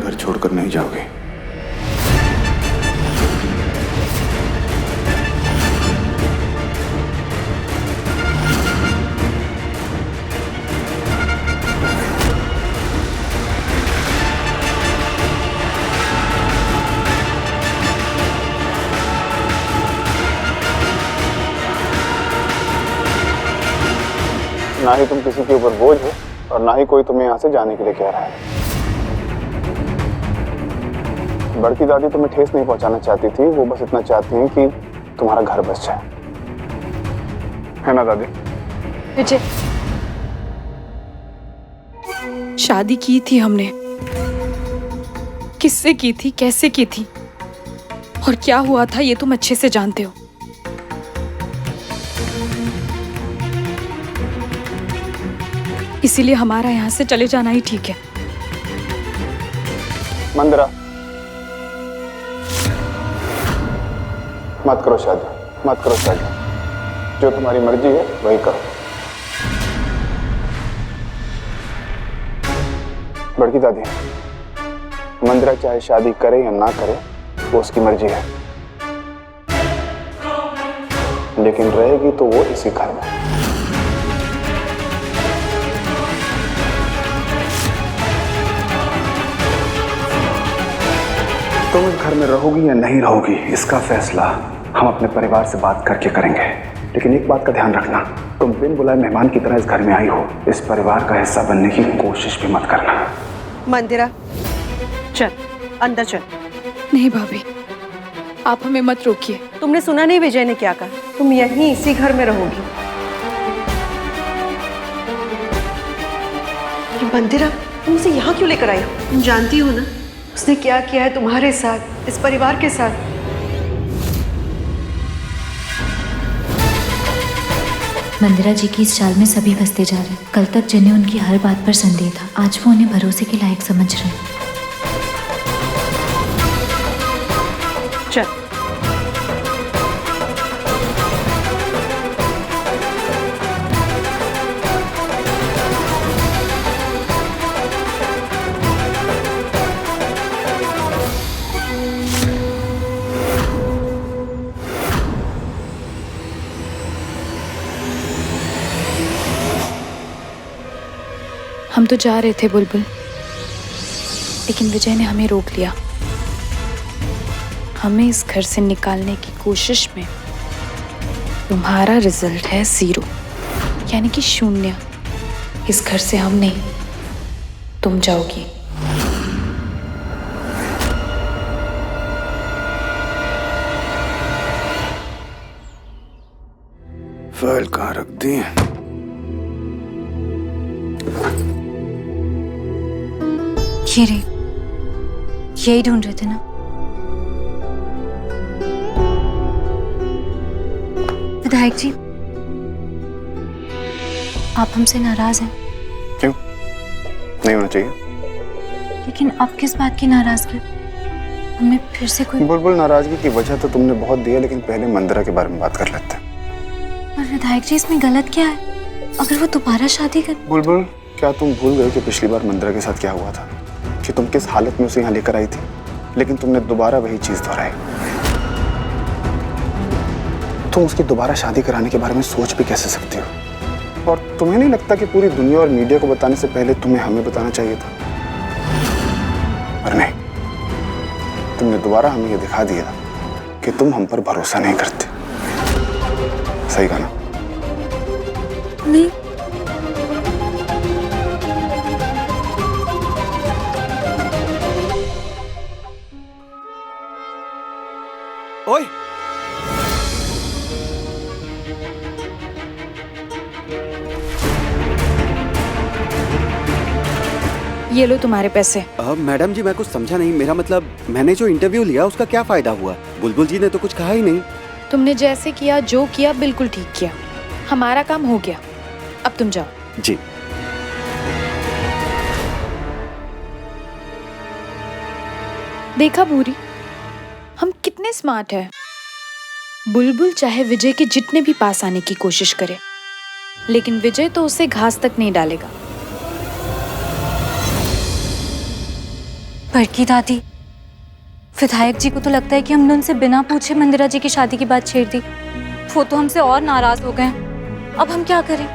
घर छोड़कर नहीं जाओगे। ना ही तुम किसी के ऊपर बोझ हो और ना ही कोई तुम्हें यहाँ से जाने के लिए कह रहा है। बड़की दादी तुम्हें ठेस नहीं पहुंचाना चाहती थी, वो बस इतना चाहती हैं कि तुम्हारा घर बस जाए, है ना दादी? विजय, शादी की थी हमने, किससे की थी, कैसे की थी और क्या हुआ था ये तुम अच्छे से जानते हो। इसीलिए हमारा यहाँ से चले जाना ही ठीक है। मंदिरा, मत करो शादी, मत करो शादी। जो तुम्हारी मर्जी है वही करो। बड़की दादी, मंदिरा चाहे शादी करे या ना करे वो उसकी मर्जी है, लेकिन रहेगी तो वो इसी घर में। तुम इस घर में रहोगी या नहीं रहोगी इसका फैसला हम अपने परिवार से बात करके करेंगे, लेकिन एक बात का ध्यान रखना, तुम बिन बुलाए मेहमान की तरह इस घर में आई हो, इस परिवार का हिस्सा बनने की कोशिश भी मत करना। मंदिरा, चल अंदर चल। नहीं भाभी, आप हमें मत रोकिए। तुमने सुना नहीं विजय ने क्या कहा? तुम यहीं इसी घर में रहोगी। मंदिरा, तुम उसे यहाँ क्यों लेकर आई हो? तुम जानती हो ना उसने क्या किया है तुम्हारे साथ, इस परिवार के साथ। मंदिरा जी की इस चाल में सभी फंसते जा रहे हैं। कल तक जिन्हें उनकी हर बात पर संदेह था, आज वो उन्हें भरोसे के लायक समझ रहे हैं। चल। हम तो जा रहे थे बुलबुल, लेकिन विजय ने हमें रोक लिया। हमें इस घर से निकालने की कोशिश में तुम्हारा रिजल्ट है 0, यानी कि 0। इस घर से हम नहीं, तुम जाओगी। फाइल कहाँ रख दी? ये रे, यही ढूंढ रहे थे ना? विधायक जी, आप हमसे नाराज हैं? क्यों? नहीं होना चाहिए। लेकिन अब किस बात की नाराजगी? हमें फिर से कोई... बुलबुल, नाराजगी की वजह तो तुमने बहुत दी है, लेकिन पहले मंदिरा के बारे में बात कर लेते हैं। पर विधायक जी, इसमें गलत क्या है? अगर वो दोबारा शादी कर... बुलबुल, क्या तुम भूल गए कि पिछली बार मंदिरा के साथ क्या हुआ था, कि तुम किस हालत में उसे यहाँ लेकर आई थी, लेकिन तुमने दोबारा वही चीज दोहराई। तुम उसकी दोबारा शादी कराने के बारे में सोच भी कैसे सकती हो? और तुम्हें नहीं लगता कि पूरी दुनिया और मीडिया को बताने से पहले तुम्हें हमें बताना चाहिए था? पर नहीं, तुमने दोबारा हमें ये दिखा दिया कि तुम हम पर भरोसा नहीं करते। सही कहा ना? नहीं, ओए, ये लो तुम्हारे पैसे। मैडम जी, मैं कुछ समझा नहीं। मेरा मतलब, मैंने जो इंटरव्यू लिया उसका क्या फायदा हुआ? बुलबुल जी ने तो कुछ कहा ही नहीं। तुमने जैसे किया, जो किया, बिल्कुल ठीक किया। हमारा काम हो गया, अब तुम जाओ। जी। देखा भूरी, हम कितने स्मार्ट हैं। बुलबुल चाहे विजय के जितने भी पास आने की कोशिश करे, लेकिन विजय तो उसे घास तक नहीं डालेगा। बड़की दादी, विधायक जी को तो लगता है कि हमने उनसे बिना पूछे मंदिरा जी की शादी की बात छेड़ दी। वो तो हमसे और नाराज हो गए। अब हम क्या करें?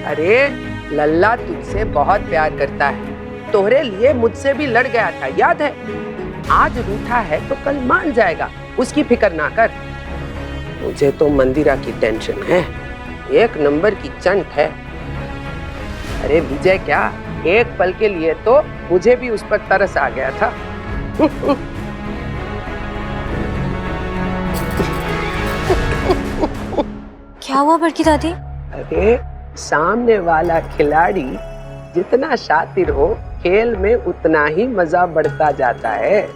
अरे लल्ला तुझसे बहुत प्यार करता है, तोहरे लिए मुझसे भी लड़ गया था, याद है? आज रूठा है तो कल मान जाएगा, उसकी फिक्र ना कर। मुझे तो मंदिरा की टेंशन है, एक नंबर की चंट है। अरे विजय, क्या एक पल के लिए तो मुझे भी उस पर तरस आ गया था। क्या हुआ बड़की दादी? अरे सामने वाला खिलाड़ी जितना शातिर हो, खेल में उतना ही मजा बढ़ता जाता है।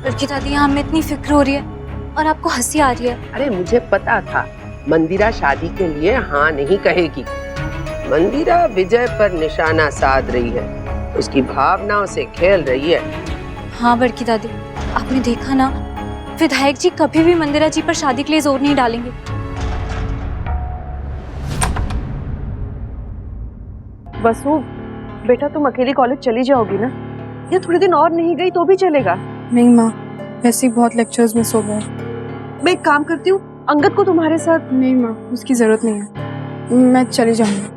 बड़की दादी, यहाँ हमें इतनी फिक्र हो रही है और आपको हंसी आ रही है। अरे मुझे पता था मंदिरा शादी के लिए हाँ नहीं कहेगी। मंदिरा विजय पर निशाना साध रही है, उसकी भावनाओं से खेल रही है। हाँ बड़की दादी, आपने देखा ना, विधायक जी कभी भी मंदिरा जी पर शादी के लिए जोर नहीं डालेंगे। वसु, बेटा तुम अकेली कॉलेज चली जाओगी ना? या थोड़े दिन और नहीं गई तो भी चलेगा? नहीं माँ, वैसे ही बहुत लेक्चर्स मिस हो गए। मैं एक काम करती हूँ, अंगद को तुम्हारे साथ। नहीं माँ, उसकी जरूरत नहीं है, मैं चली जाऊंगी।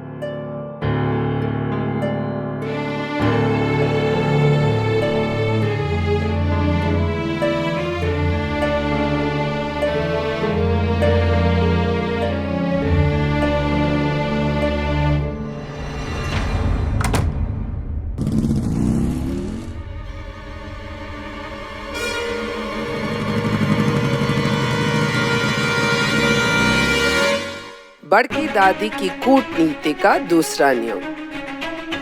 बड़की दादी की कूटनीति का दूसरा नियम,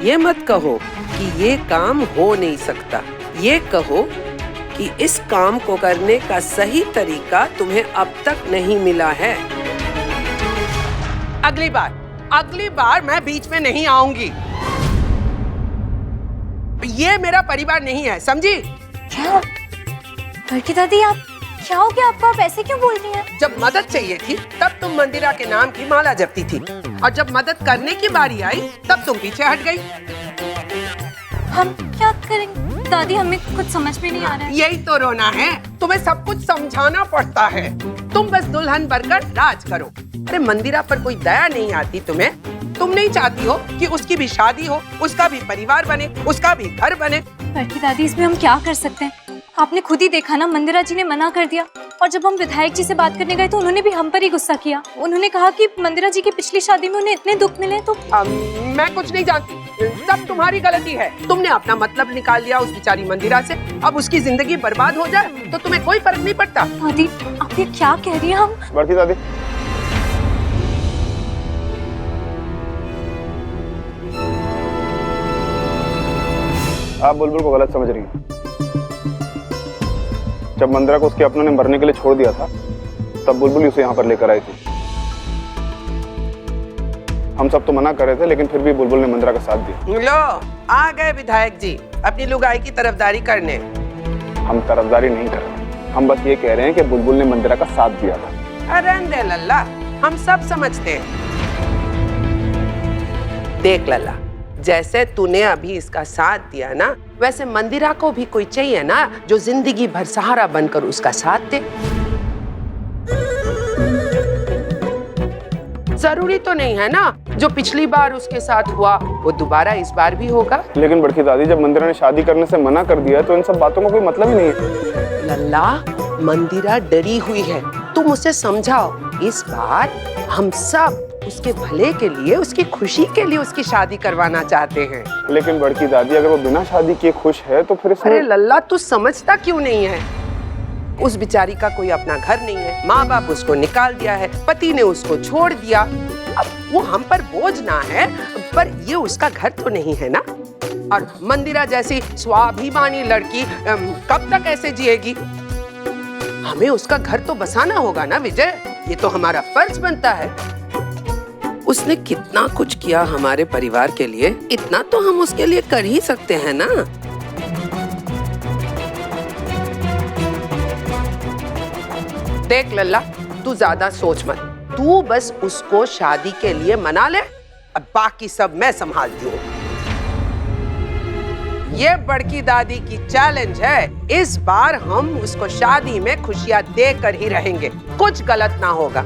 ये मत कहो कि ये काम हो नहीं सकता, ये कहो कि इस काम को करने का सही तरीका तुम्हें अब तक नहीं मिला है। अगली बार मैं बीच में नहीं आऊंगी। ये मेरा परिवार नहीं है, समझी? क्या बड़की दादी, आप क्या हो गया आपको? आप ऐसे क्यों बोल रही हैं? जब मदद चाहिए थी तब तुम मंदिरा के नाम की माला जपती थी, और जब मदद करने की बारी आई तब तुम पीछे हट गई। हम क्या करेंगे दादी, हमें कुछ समझ में नहीं आ रहा है। यही तो रोना है, तुम्हें सब कुछ समझाना पड़ता है। तुम बस दुल्हन बनकर राज करो। अरे मंदिरा पर कोई दया नहीं आती तुम्हें? तुम नहीं चाहती हो कि उसकी भी शादी हो, उसका भी परिवार बने, उसका भी घर बने? बड़की दादी, इसमें हम क्या कर सकते हैं? आपने खुद ही देखा ना, मंदिरा जी ने मना कर दिया, और जब हम विधायक जी से बात करने गए तो उन्होंने भी हम पर ही गुस्सा किया। उन्होंने कहा कि मंदिरा जी की पिछली शादी में उन्हें इतने दुख मिले। तो मैं कुछ नहीं जानती, सब तुम्हारी गलती है। तुमने अपना मतलब निकाल लिया उस बेचारी मंदिरा से, अब उसकी जिंदगी बर्बाद हो जाए तो तुम्हें कोई फर्क नहीं पड़ता। दादी, आप ये क्या कह रही हैं? हम बड़की दादी, आप बुलबुल को गलत समझ रही हैं। जब मंदिरा को उसके अपनों ने मरने के लिए छोड़ दिया था, तब बुलबुल उसे यहाँ पर लेकर आई थी। हम सब तो मना कर रहे थे, लेकिन फिर भी बुलबुल ने मंदिरा का साथ दिया। लो, आ गए विधायक जी अपनी लुगाई की तरफदारी करने। हम तरफदारी नहीं कर रहे, हम बस ये कह रहे हैं कि बुलबुल ने मंदिरा का साथ दिया था। अरे दे लल्ला, हम सब समझते हैं। देख लल्ला, जैसे तूने अभी इसका साथ दिया ना, वैसे मंदिरा को भी कोई चाहिए ना जो जिंदगी भर सहारा बनकर उसका साथ दे। जरूरी तो नहीं है ना जो पिछली बार उसके साथ हुआ वो दोबारा इस बार भी होगा। लेकिन बड़की दादी, जब मंदिरा ने शादी करने से मना कर दिया तो इन सब बातों का कोई मतलब ही नहीं है। लल्ला, मंदिरा डरी हुई है, तुम उसे समझाओ। इस बार हम सब उसके भले के लिए, उसकी खुशी के लिए उसकी शादी करवाना चाहते हैं। लेकिन बड़की दादी, अगर वो बिना शादी किए खुश है तो फिर इसमें... अरे लल्ला, तू समझता क्यों नहीं है? उस बिचारी का कोई अपना घर नहीं है, माँ बाप उसको निकाल दिया है, पति ने उसको छोड़ दिया। अब वो हम पर बोझ ना है, पर ये उसका घर तो नहीं है ना। और मंदिरा जैसी स्वाभिमानी लड़की कब तक ऐसे जिएगी? हमें उसका घर तो बसाना होगा ना विजय, ये तो हमारा फर्ज बनता है। उसने कितना कुछ किया हमारे परिवार के लिए, इतना तो हम उसके लिए कर ही सकते हैं ना। देख लल्ला, तू ज्यादा सोच मत, तू बस उसको शादी के लिए मना ले, अब बाकी सब मैं संभालती हूँ। ये बड़की दादी की चैलेंज है। इस बार हम उसको शादी में खुशियां देकर ही रहेंगे, कुछ गलत ना होगा।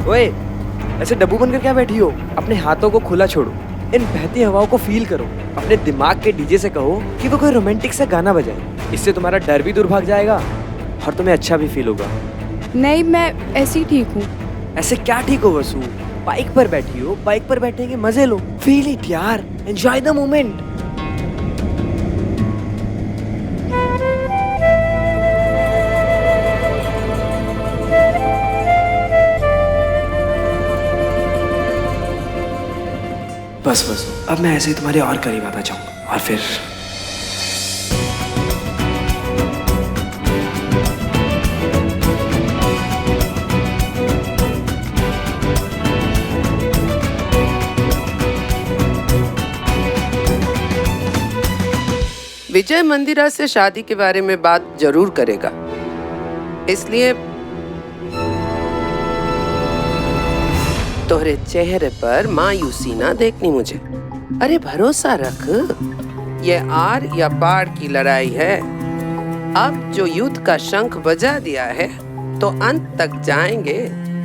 ओए, ऐसे डब्बू बनकर क्या बैठी हो? अपने हाथों को खुला छोड़ो, इन बहती हवाओं को फील करो। अपने दिमाग के डीजे से कहो कि वो कोई रोमांटिक सा गाना बजाए। इससे तुम्हारा डर भी दूर भाग जाएगा और तुम्हें अच्छा भी फील होगा। नहीं, मैं ऐसे ही ठीक हूँ। ऐसे क्या ठीक हो वसु? बाइक पर बैठी हो, बाइक पर बैठने के मजे लो। फील इट यार, एंजॉय द मोमेंट। बस बस, अब मैं ऐसे ही तुम्हारे और करीब आता जाऊंगा और फिर विजय मंदिरा से शादी के बारे में बात जरूर करेगा, इसलिए तोहरे चेहरे पर मायूसी ना देखनी मुझे। अरे भरोसा रख, ये आर या पार की लड़ाई है। अब जो युद्ध का शंख बजा दिया है तो अंत तक जाएंगे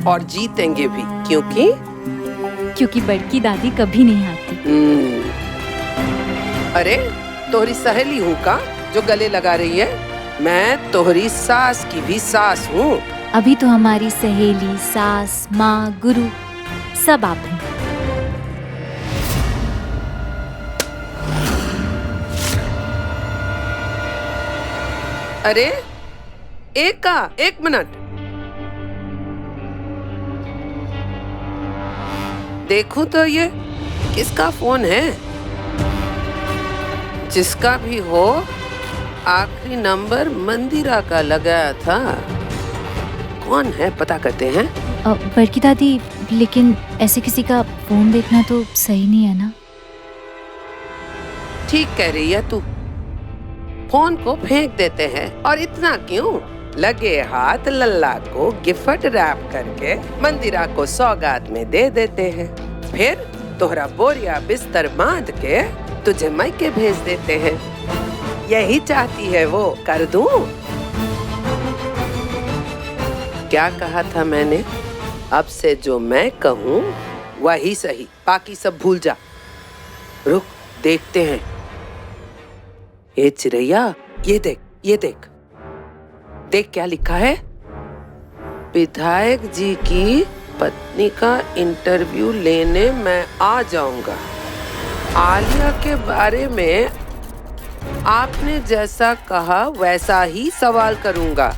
और जीतेंगे भी, क्योंकि बड़की दादी कभी नहीं हारती। अरे तोहरी सहेली हूँ का जो गले लगा रही है? मैं तोहरी सास की भी सास हूँ। अभी तो हमारी सहेली, सास, माँ, गुरु सब आप हैं। अरे एक मिनट, देखो तो ये किसका फोन है? जिसका भी हो, आखिरी नंबर मंदिरा का लगाया था। कौन है पता करते हैं? बड़की दादी, लेकिन ऐसे किसी का फोन देखना तो सही नहीं है ना। ठीक कह रही है तू, फोन को फेंक देते हैं। और इतना क्यों, लगे हाथ लल्ला को गिफ्ट रैप करके मंदिरा को सौगात में दे देते हैं। फिर तोहरा बोरिया बिस्तर बांध के तुझे मायके भेज देते हैं। यही चाहती है वो, कर दूं? क्या कहा था मैंने? अब से जो मैं कहूँ वही सही, बाकी सब भूल जा। रुक, देखते हैं। ए चिरैया, ये देख देख क्या लिखा है? विधायक जी की पत्नी का इंटरव्यू लेने मैं आ जाऊंगा। आलिया के बारे में आपने जैसा कहा वैसा ही सवाल करूंगा,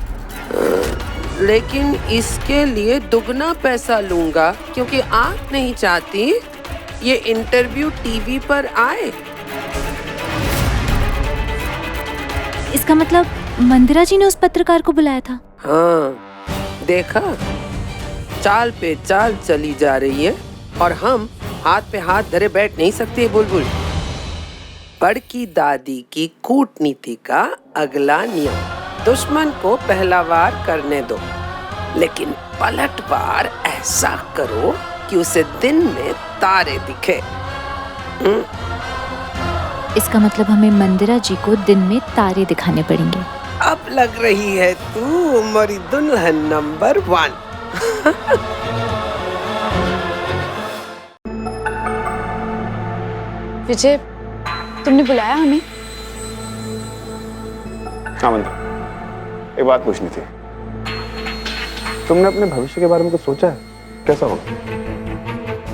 लेकिन इसके लिए दुगना पैसा लूंगा, क्योंकि आप नहीं चाहती ये इंटरव्यू टीवी पर आए। इसका मतलब मंदिरा जी ने उस पत्रकार को बुलाया था? हाँ, देखा, चाल पे चाल चली जा रही है और हम हाथ पे हाथ धरे बैठ नहीं सकते। बुलबुल, बड़की दादी की कूटनीति का अगला नियम, दुश्मन को पहला वार करने दो, लेकिन पलट वार ऐसा करो कि उसे दिन में तारे दिखे। इसका मतलब हमें मंदिरा जी को दिन में तारे दिखाने पड़ेंगे। अब लग रही है तू हमारी दुल्हन नंबर 1। विजय, तुमने बुलाया हमें? हाँ मंदिर, एक बात पूछनी थी। तुमने अपने भविष्य के बारे में कुछ सोचा है? कैसा होगा?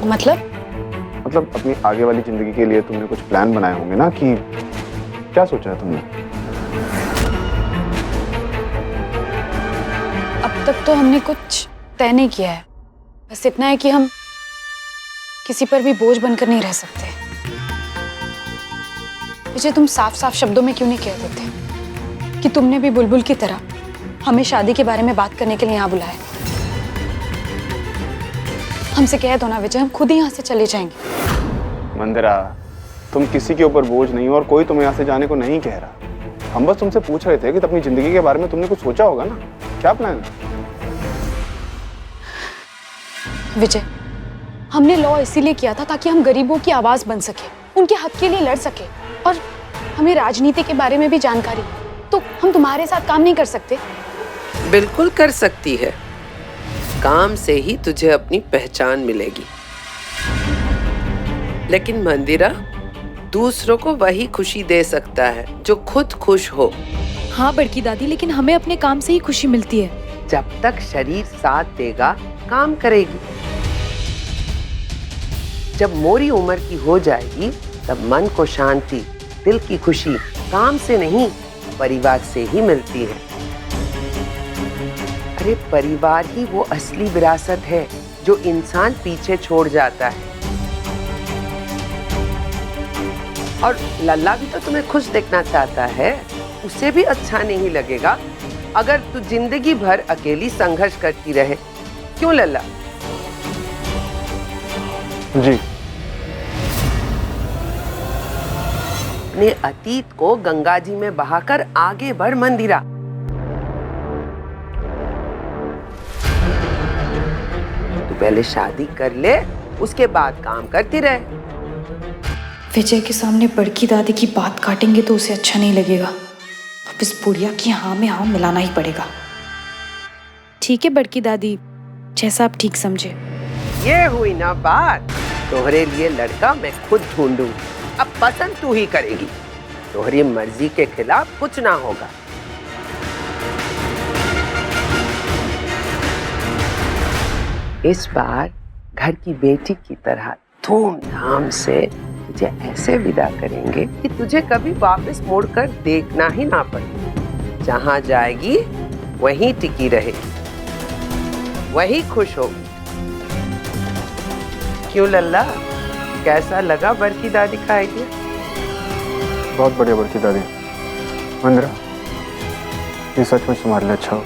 मतलब अपनी आगे वाली जिंदगी के लिए तुमने कुछ प्लान बनाए होंगे ना, कि क्या सोचा है तुमने? अब तक तो हमने कुछ तय नहीं किया है। बस इतना है कि हम किसी पर भी बोझ बनकर नहीं रह सकते। विजय, तुम साफ साफ शब्दों में क्यों नहीं कह देते कि तुमने भी बुलबुल की तरह हमें शादी के बारे में बात करने के लिए यहाँ बुलाया? हमसे कह दो ना विजय, हम खुद ही यहाँ से चले जाएंगे। मंदिरा, तुम किसी के ऊपर बोझ नहीं हो और कोई तुम्हें यहाँ से जाने को नहीं कह रहा। हम बस तुमसे पूछ रहे थे कि अपनी जिंदगी के बारे में तुमने कुछ सोचा होगा ना, क्या प्लान है? विजय, हमने लॉ इसीलिए किया था ताकि हम गरीबों की आवाज बन सके, उनके हक के लिए लड़ सके। और हमें राजनीति के बारे में भी जानकारी, तो हम तुम्हारे साथ काम नहीं कर सकते? बिल्कुल कर सकती है। काम से ही तुझे अपनी पहचान मिलेगी। लेकिन मंदिरा, दूसरों को वही खुशी दे सकता है जो खुद खुश हो। हाँ बड़की दादी, लेकिन हमें अपने काम से ही खुशी मिलती है। जब तक शरीर साथ देगा काम करेगी। जब मोरी उम्र की हो जाएगी तब मन को शांति, दिल की खुशी काम से नहीं परिवार से ही मिलती है। अरे परिवार ही वो असली विरासत है जो इंसान पीछे छोड़ जाता है। और लल्ला भी तो तुम्हें खुश देखना चाहता है। उसे भी अच्छा नहीं लगेगा अगर तू जिंदगी भर अकेली संघर्ष करती रहे। क्यों लल्ला? जी। अपने अतीत को गंगा जी में बहाकर आगे बढ़ मंदिरा। तू पहले शादी कर ले, उसके बाद काम करती रहे। विजय के सामने बड़की दादी की बात काटेंगे तो उसे अच्छा नहीं लगेगा। अब इस बुढ़िया की हाँ में हाँ मिलाना ही पड़ेगा। ठीक है बड़की दादी, जैसा आप ठीक समझे। ये हुई ना बात। तोहरे लिए लड़का मैं खुद ढूंढूंगी। अब पसंद तू ही करेगी। तोहरी मर्जी के खिलाफ कुछ ना होगा। इस बार घर की बेटी की तरह धूमधाम से तुझे ऐसे विदा करेंगे कि तुझे कभी वापस मुड़कर देखना ही ना पड़े। जहां जाएगी वहीं टिकी रहेगी, वहीं खुश होगी। क्यों लल्ला, कैसा लगा बड़की दादी का आइडिया? बहुत बढ़िया बड़की दादी। मंदिरा, ये सचमुच तुम्हारे लिए अच्छा हो।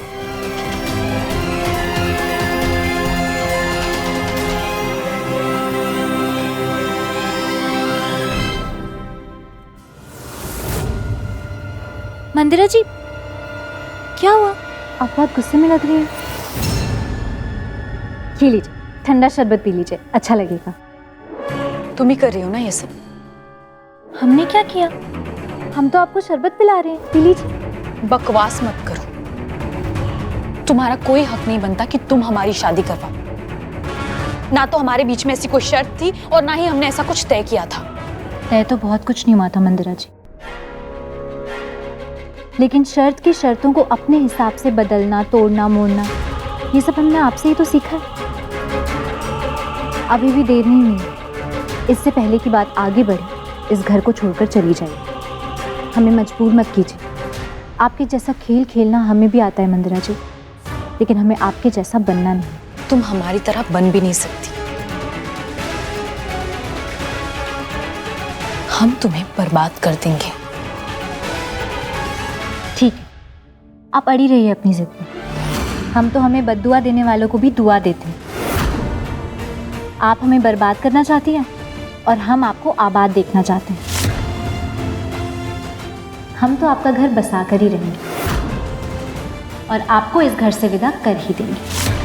मंदिरा जी, क्या हुआ? आप बहुत गुस्से में लग रही हैं। पी लीजिए, ठंडा शरबत पी लीजिए, अच्छा लगेगा। तुम ही कर रही हो ना ये सब? हमने क्या किया? हम तो आपको शरबत पिला रहे हैं, पी लीजिए। बकवास मत करो। तुम्हारा कोई हक नहीं बनता कि तुम हमारी शादी करवाओ। ना तो हमारे बीच में ऐसी कोई शर्त थी और ना ही हमने ऐसा कुछ तय किया था। तय तो बहुत कुछ नहीं हुआ था मंदिरा जी, लेकिन शर्त की शर्तों को अपने हिसाब से बदलना, तोड़ना, मोड़ना, ये सब हमने आपसे ही तो सीखा है। अभी भी देर नहीं हुई। इससे पहले की बात आगे बढ़े, इस घर को छोड़कर चली जाइए। हमें मजबूर मत कीजिए। आपके जैसा खेल खेलना हमें भी आता है मंदिरा जी, लेकिन हमें आपके जैसा बनना नहीं। तुम हमारी तरह बन भी नहीं सकती। हम तुम्हें बर्बाद कर देंगे। ठीक है, आप अड़ी रहिए अपनी जिद में। हम तो हमें बद्दुआ देने वालों को भी दुआ देते हैं। आप हमें बर्बाद करना चाहती हैं और हम आपको आबाद देखना चाहते हैं। हम तो आपका घर बसा कर ही रहेंगे और आपको इस घर से विदा कर ही देंगे।